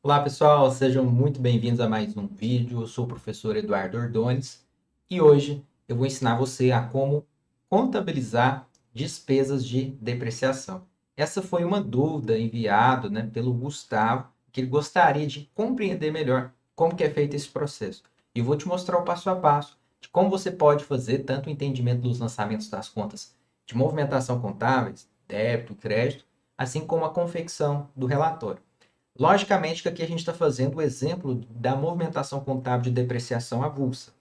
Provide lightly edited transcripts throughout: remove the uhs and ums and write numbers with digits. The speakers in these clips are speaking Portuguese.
Olá pessoal, sejam muito bem-vindos a mais um vídeo. Eu sou o professor Eduardo Ordones e hoje eu vou ensinar você a como contabilizar despesas de depreciação. Essa foi uma dúvida enviada, pelo Gustavo, que ele gostaria de compreender melhor como que é feito esse processo. E eu vou te mostrar o passo a passo de como você pode fazer tanto o entendimento dos lançamentos das contas de movimentação contábeis, débito e crédito, assim como a confecção do relatório. Logicamente que aqui a gente está fazendo o exemplo da movimentação contábil de depreciação avulsa.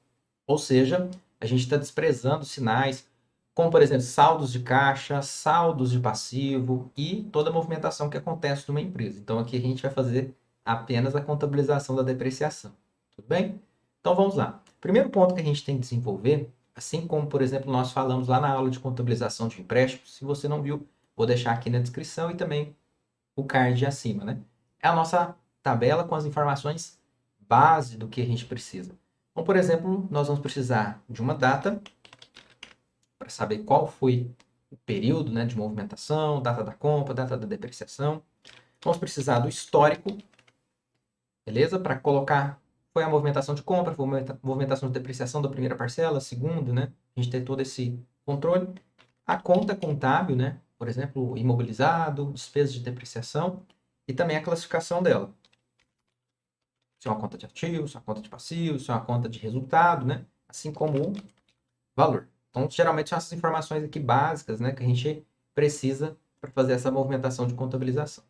Ou seja, a gente está desprezando sinais como, por exemplo, saldos de caixa, saldos de passivo e toda a movimentação que acontece numa empresa. Então aqui a gente vai fazer apenas a contabilização da depreciação. Tudo bem? Então vamos lá. Primeiro ponto que a gente tem que desenvolver, assim como, por exemplo, nós falamos lá na aula de contabilização de empréstimos, se você não viu, vou deixar aqui na descrição e também o card acima, né? É a nossa tabela com as informações base do que a gente precisa. Então, por exemplo, nós vamos precisar de uma data para saber qual foi o período, né, de movimentação, data da compra, data da depreciação. Vamos precisar do histórico, beleza? Para colocar foi a movimentação de compra, foi a movimentação de depreciação da primeira parcela, segunda, né? A gente tem todo esse controle. A conta contábil, né? Por exemplo, imobilizado, despesas de depreciação e também a classificação dela. Se é uma conta de ativos, se é uma conta de passivos, se é uma conta de resultado, né? Assim como o valor. Então, geralmente são essas informações aqui básicas, né, que a gente precisa para fazer essa movimentação de contabilização.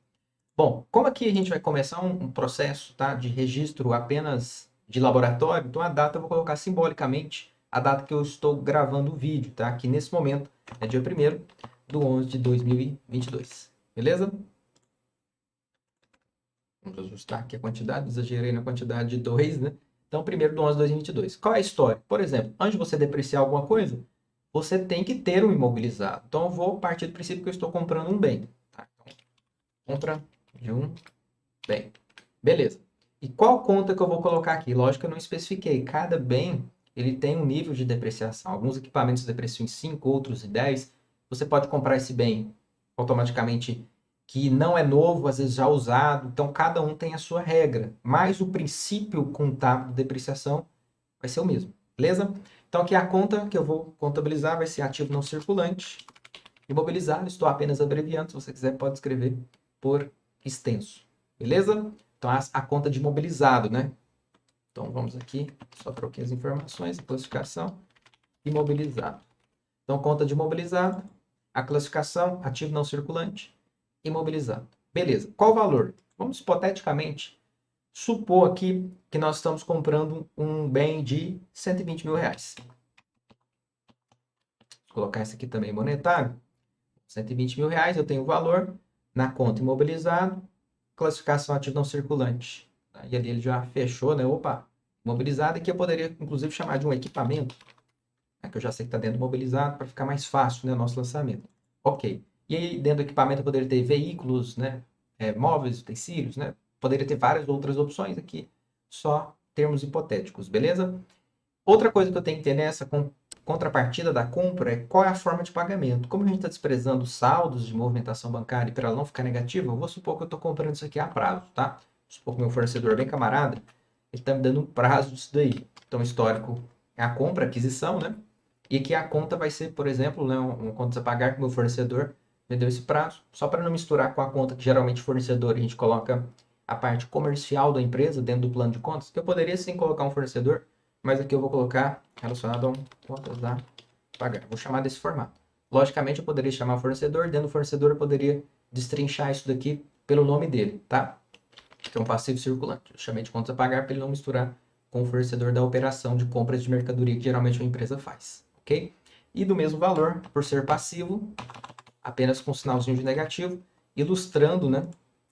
Bom, como aqui a gente vai começar um processo, tá, de registro apenas de laboratório, então a data eu vou colocar simbolicamente a data que eu estou gravando o vídeo, tá? Que nesse momento é dia 1º de 11 de 2022. Beleza? Vamos ajustar aqui a quantidade, exagerei na quantidade de 2, né? Então, 1º de 11 de 2022. Qual é a história? Por exemplo, antes de você depreciar alguma coisa, você tem que ter um imobilizado. Então, eu vou partir do princípio que eu estou comprando um bem. Tá? Então, compra de um bem. Beleza. E qual conta que eu vou colocar aqui? Lógico que eu não especifiquei. Cada bem, ele tem um nível de depreciação. Alguns equipamentos depreciam em 5, outros em 10. Você pode comprar esse bem automaticamente que não é novo, às vezes já usado. Então, cada um tem a sua regra. Mas o princípio contábil de depreciação vai ser o mesmo. Beleza? Então, aqui a conta que eu vou contabilizar vai ser ativo não circulante. Imobilizado, estou apenas abreviando. Se você quiser, pode escrever por extenso. Beleza? Então, a conta de imobilizado, né? Então, vamos aqui, só troquei as informações, classificação, imobilizado. Então, conta de imobilizado, a classificação, ativo não circulante, imobilizado. Beleza, qual o valor? Vamos hipoteticamente supor aqui que nós estamos comprando um bem de 120 mil reais. Vou colocar isso aqui também monetário. 120 mil reais, eu tenho o valor na conta imobilizado, classificação ativo não circulante. E ali ele já fechou, né? Opa, imobilizado, aqui eu poderia inclusive chamar de um equipamento, né? Que eu já sei que está dentro do imobilizado, para ficar mais fácil, né, o nosso lançamento. Ok. E aí dentro do equipamento eu poderia ter veículos, né? Móveis, utensílios, né? Poderia ter várias outras opções aqui, só termos hipotéticos, beleza? Outra coisa que eu tenho que ter nessa contrapartida da compra é qual é a forma de pagamento. Como a gente está desprezando os saldos de movimentação bancária e para ela não ficar negativa, eu vou supor que eu estou comprando isso aqui a prazo, tá? Vou supor que meu fornecedor é bem camarada, ele está me dando um prazo disso daí. Então, histórico é a compra, a aquisição, né? E aqui a conta vai ser, por exemplo, né, uma conta a pagar que o meu fornecedor me deu esse prazo, só para não misturar com a conta que geralmente fornecedor a gente coloca a parte comercial da empresa dentro do plano de contas, que eu poderia sim colocar um fornecedor, mas aqui eu vou colocar relacionado a contas a pagar. Vou chamar desse formato. Logicamente, eu poderia chamar o fornecedor, dentro do fornecedor eu poderia destrinchar isso daqui pelo nome dele, tá? Que é um passivo circulante. Eu chamei de contas a pagar para ele não misturar com o fornecedor da operação de compras de mercadoria que geralmente uma empresa faz, ok? E do mesmo valor, por ser passivo, apenas com um sinalzinho de negativo, ilustrando, né,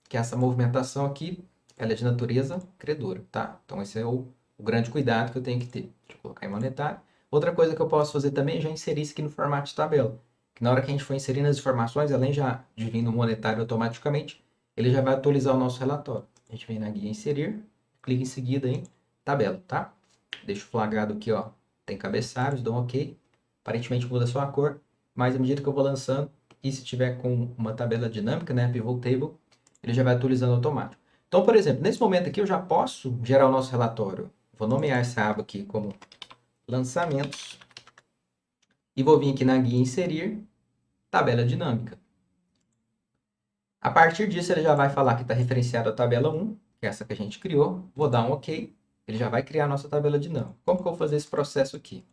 que essa movimentação aqui, ela é de natureza credora, tá? Então esse é o grande cuidado que eu tenho que ter. Deixa eu colocar em monetário. Outra coisa que eu posso fazer também é já inserir isso aqui no formato de tabela. Que na hora que a gente for inserindo as informações, além já de vir no monetário automaticamente, ele já vai atualizar o nosso relatório. A gente vem na guia inserir, clica em seguida em tabela, tá? Deixo flagrado aqui, ó, tem cabeçalhos, dou um OK. Aparentemente muda só a cor, mas à medida que eu vou lançando, e se tiver com uma tabela dinâmica, né, pivot table, ele já vai atualizando automático. Então, por exemplo, nesse momento aqui eu já posso gerar o nosso relatório. Vou nomear essa aba aqui como lançamentos e vou vir aqui na guia inserir tabela dinâmica. A partir disso ele já vai falar que está referenciado a tabela 1, que é essa que a gente criou. Vou dar um OK, ele já vai criar a nossa tabela dinâmica. Como que eu vou fazer esse processo aqui?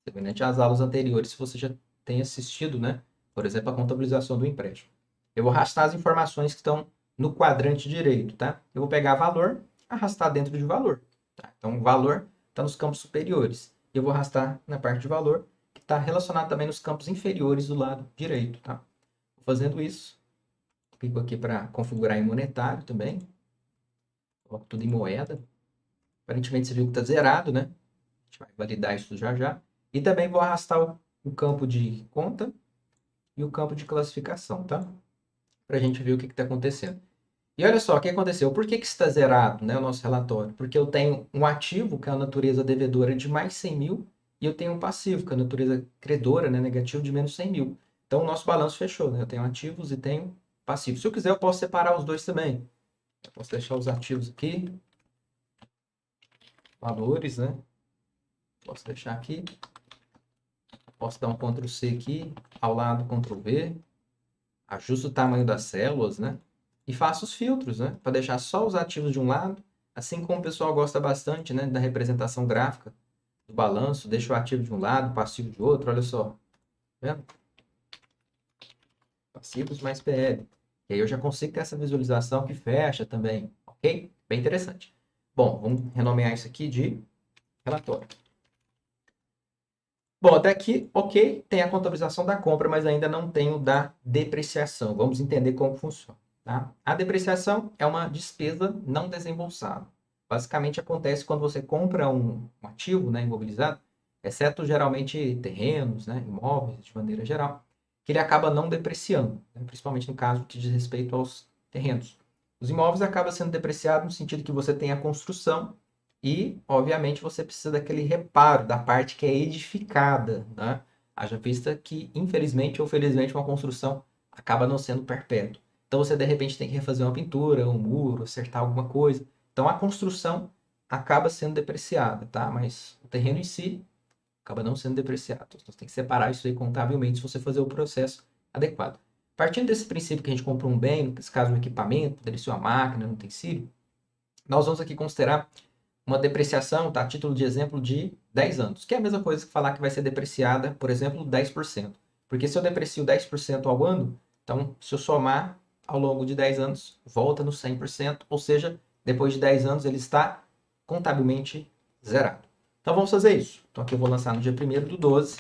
Semelhante às aulas anteriores, se você já tem assistido, né? Por exemplo, a contabilização do empréstimo. Eu vou arrastar as informações que estão no quadrante direito, tá? Eu vou pegar valor, arrastar dentro de valor. Tá? Então, o valor está nos campos superiores. Eu vou arrastar na parte de valor, que está relacionado também nos campos inferiores do lado direito, tá? Fazendo isso, clico aqui para configurar em monetário também. Coloco tudo em moeda. Aparentemente você viu que está zerado, né? A gente vai validar isso já já. E também vou arrastar o campo de conta e o campo de classificação, tá? Para a gente ver o que está acontecendo. E olha só o que aconteceu. Por que está zerado, né, o nosso relatório? Porque eu tenho um ativo, que é a natureza devedora, de mais 100 mil, e eu tenho um passivo, que é a natureza credora, né, negativo, de menos 100 mil. Então, o nosso balanço fechou, né? Eu tenho ativos e tenho passivos. Se eu quiser, eu posso separar os dois também. Eu posso deixar os ativos aqui, valores, né? Posso deixar aqui. Posso dar um Ctrl C aqui, ao lado Ctrl V. Ajusto o tamanho das células, né? E faço os filtros, né? Para deixar só os ativos de um lado, assim como o pessoal gosta bastante, né, da representação gráfica do balanço, deixa o ativo de um lado, o passivo de outro, olha só. Tá vendo? Passivos mais PL. E aí eu já consigo ter essa visualização que fecha também, ok? Bem interessante. Bom, vamos renomear isso aqui de relatório. Bom, até aqui, ok, tem a contabilização da compra, mas ainda não tem o da depreciação. Vamos entender como funciona. Tá? A depreciação é uma despesa não desembolsada. Basicamente acontece quando você compra um ativo, né, imobilizado, exceto geralmente terrenos, né, imóveis de maneira geral, que ele acaba não depreciando, né, principalmente no caso que diz respeito aos terrenos. Os imóveis acabam sendo depreciados no sentido que você tem a construção e, obviamente, você precisa daquele reparo da parte que é edificada, né? Haja vista que, infelizmente ou felizmente, uma construção acaba não sendo perpétua. Então, você, de repente, tem que refazer uma pintura, um muro, acertar alguma coisa. Então, a construção acaba sendo depreciada, tá? Mas o terreno em si acaba não sendo depreciado. Então, você tem que separar isso aí contabilmente se você fazer o processo adequado. Partindo desse princípio que a gente comprou um bem, nesse caso um equipamento, poderia ser uma máquina, um utensílio, nós vamos aqui considerar uma depreciação, tá? A título de exemplo, de 10 anos, que é a mesma coisa que falar que vai ser depreciada, por exemplo, 10%. Porque se eu deprecio 10% ao ano, então se eu somar ao longo de 10 anos, volta no 100%, ou seja, depois de 10 anos ele está contabilmente zerado. Então vamos fazer isso. Então aqui eu vou lançar no dia 1º do 12,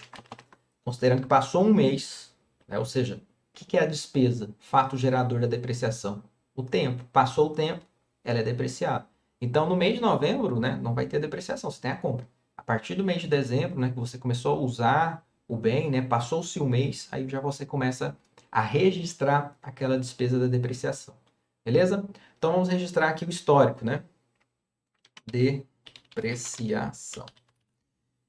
considerando que passou um mês, né? Ou seja, o que é a despesa? Fato gerador da depreciação. O tempo. Passou o tempo, ela é depreciada. Então, no mês de novembro, né, não vai ter depreciação, você tem a compra. A partir do mês de dezembro, né, que você começou a usar o bem, né, passou-se um mês, aí já você começa a registrar aquela despesa da depreciação. Beleza? Então, vamos registrar aqui o histórico, né? Depreciação.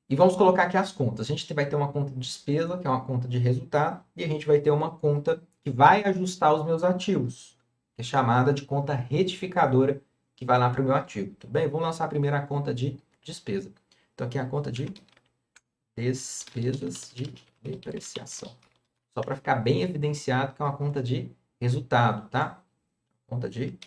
E vamos colocar aqui as contas. A gente vai ter uma conta de despesa, que é uma conta de resultado, e a gente vai ter uma conta que vai ajustar os meus ativos, que é chamada de conta retificadora, que vai lá para o meu ativo. Tudo bem? Vamos lançar a primeira conta de despesa. Então, aqui é a conta de despesas de depreciação. Só para ficar bem evidenciado que é uma conta de resultado, tá? Conta de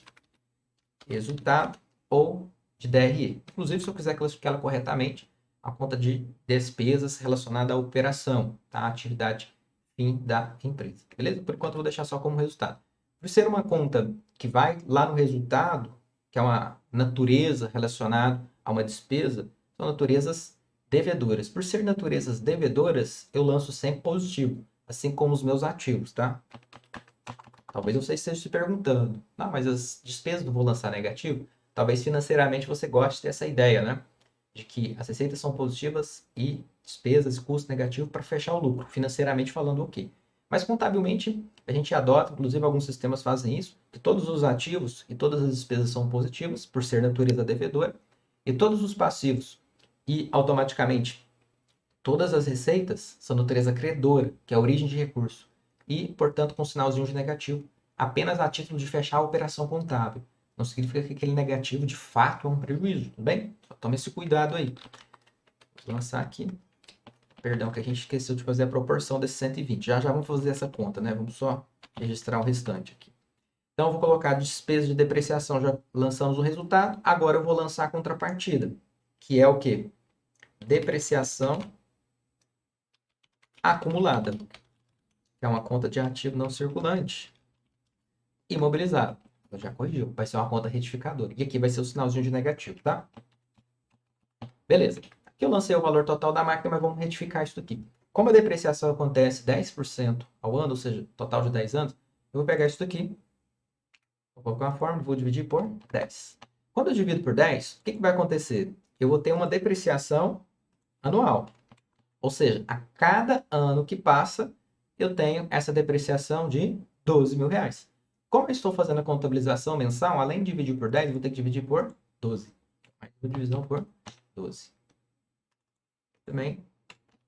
resultado ou de DRE. Inclusive, se eu quiser classificá-la corretamente, a conta de despesas relacionada à operação, tá? A atividade fim da empresa. Beleza? Por enquanto, eu vou deixar só como resultado. Por ser uma conta que vai lá no resultado, que é uma natureza relacionada a uma despesa, são naturezas devedoras. Por ser naturezas devedoras, eu lanço sempre positivo, assim como os meus ativos, tá? Talvez você esteja se perguntando, não, mas as despesas não vou lançar negativo? Talvez financeiramente você goste dessa ideia, né? De que as receitas são positivas e despesas e custo negativo para fechar o lucro, financeiramente falando, ok. Mas contabilmente a gente adota, inclusive alguns sistemas fazem isso, que todos os ativos e todas as despesas são positivas, por ser natureza devedora, e todos os passivos e automaticamente todas as receitas são natureza credora, que é a origem de recurso, e, portanto, com sinalzinho de negativo, apenas a título de fechar a operação contábil. não significa que aquele negativo de fato é um prejuízo, tudo bem? Só tome esse cuidado aí. Vou lançar aqui. Perdão, que a gente esqueceu de fazer a proporção desse 120. Já vamos fazer essa conta, né? Vamos só registrar o restante aqui. Então, eu vou colocar despesa de depreciação, já lançamos o resultado. Agora eu vou lançar a contrapartida, que é o quê? Depreciação acumulada, que é uma conta de ativo não circulante imobilizado. Já corrigiu, vai ser uma conta retificadora. E aqui vai ser o sinalzinho de negativo, tá? Beleza. Aqui eu lancei o valor total da máquina, mas vamos retificar isso aqui. Como a depreciação acontece 10% ao ano, ou seja, total de 10 anos, eu vou pegar isso aqui, vou colocar uma fórmula, vou dividir por 10. Quando eu divido por 10, o que vai acontecer? Eu vou ter uma depreciação anual. Ou seja, a cada ano que passa, eu tenho essa depreciação de 12 mil reais. Como eu estou fazendo a contabilização mensal, além de dividir por 10, eu vou ter que dividir por 12. Mais uma divisão por 12. Também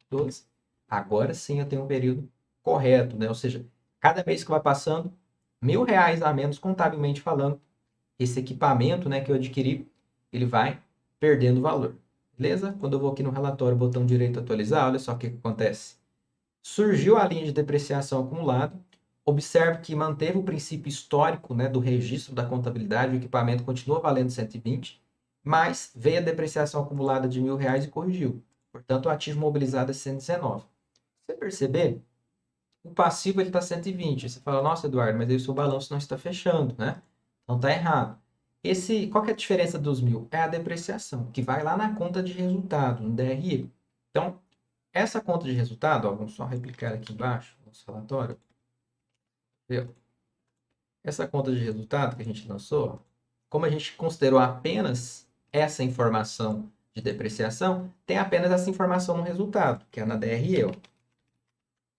12. Agora sim eu tenho um período correto, né? Ou seja, cada mês que vai passando, R$ 1.000 a menos contabilmente falando, esse equipamento, né, que eu adquiri, ele vai perdendo valor. Beleza? Quando eu vou aqui no relatório, botão direito atualizar, olha só o que acontece. Surgiu a linha de depreciação acumulada. Observe que manteve o princípio histórico, né, do registro da contabilidade, o equipamento continua valendo 120, mas veio a depreciação acumulada de R$ 1.000 e corrigiu. Portanto, o ativo mobilizado é 119. Se você perceber, o passivo está 120. Você fala, nossa, Eduardo, mas aí o seu balanço não está fechando, né? Então está errado. Qual que é a diferença dos 1.000? É a depreciação, que vai lá na conta de resultado, no DRE. Então, essa conta de resultado, ó, vamos só replicar aqui embaixo, no nosso relatório. Viu? Essa conta de resultado que a gente lançou, como a gente considerou apenas essa informação de depreciação, tem apenas essa informação no resultado, que é na DRE. Ó.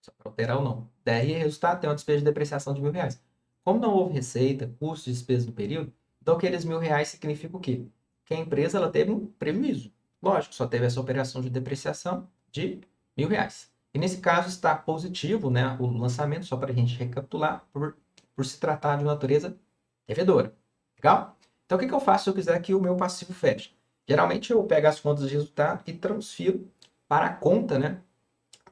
Só para alterar o nome. DRE resultado tem uma despesa de depreciação de R$ 1.000. Como não houve receita, custo e despesa no período, então aqueles R$ 1.000 significa o quê? Que a empresa ela teve um prejuízo. Lógico, só teve essa operação de depreciação de R$ 1.000. E nesse caso está positivo, né, o lançamento, só para a gente recapitular, por se tratar de natureza devedora. Legal? Então o que eu faço se eu quiser que o meu passivo feche? Geralmente eu pego as contas de resultado e transfiro para a conta, né,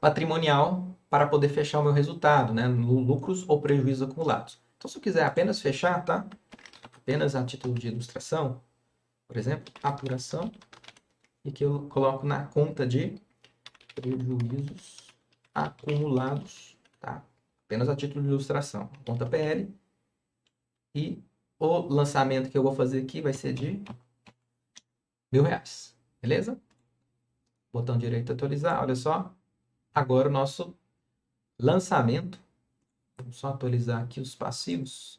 patrimonial para poder fechar o meu resultado, né, no lucros ou prejuízos acumulados. Então se eu quiser apenas fechar, tá? Apenas a título de ilustração, por exemplo, apuração, e que eu coloco na conta de prejuízos acumulados, tá? Apenas a título de ilustração. Conta PL. E o lançamento que eu vou fazer aqui vai ser de R$ 1.000. Beleza? Botão direito atualizar, olha só. Agora o nosso lançamento. Vamos só atualizar aqui os passivos.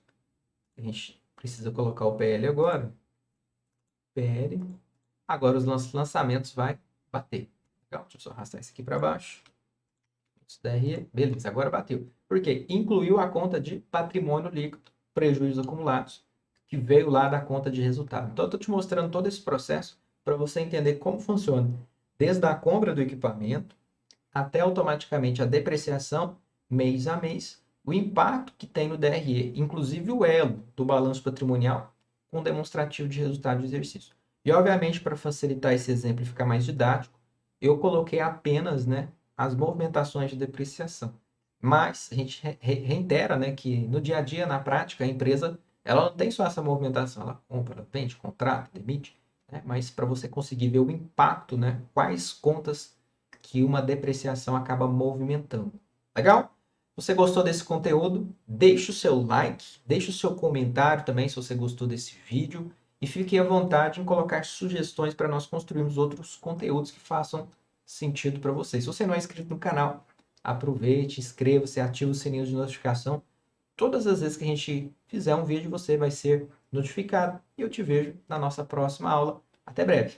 A gente precisa colocar o PL agora. PL. Agora os lançamentos vai bater. Legal, deixa eu só arrastar isso aqui para baixo. DRE, beleza, agora bateu. Por quê? Incluiu a conta de patrimônio líquido, prejuízos acumulados, que veio lá da conta de resultado. Então, eu estou te mostrando todo esse processo para você entender como funciona. Desde a compra do equipamento até automaticamente a depreciação, mês a mês, o impacto que tem no DRE, inclusive o elo do balanço patrimonial com demonstrativo de resultado de exercício. E, obviamente, para facilitar esse exemplo e ficar mais didático, eu coloquei apenas, né, as movimentações de depreciação. Mas a gente reitera, né, que no dia a dia, na prática, a empresa ela não tem só essa movimentação, ela compra, vende, contrata, demite, né, mas para você conseguir ver o impacto, né, quais contas que uma depreciação acaba movimentando. Legal? Você gostou desse conteúdo? Deixe o seu like, deixe o seu comentário também se você gostou desse vídeo e fique à vontade em colocar sugestões para nós construirmos outros conteúdos que façam sentido para você. Se você não é inscrito no canal, aproveite, inscreva-se, ative o sininho de notificação. Todas as vezes que a gente fizer um vídeo, você vai ser notificado e eu te vejo na nossa próxima aula. Até breve!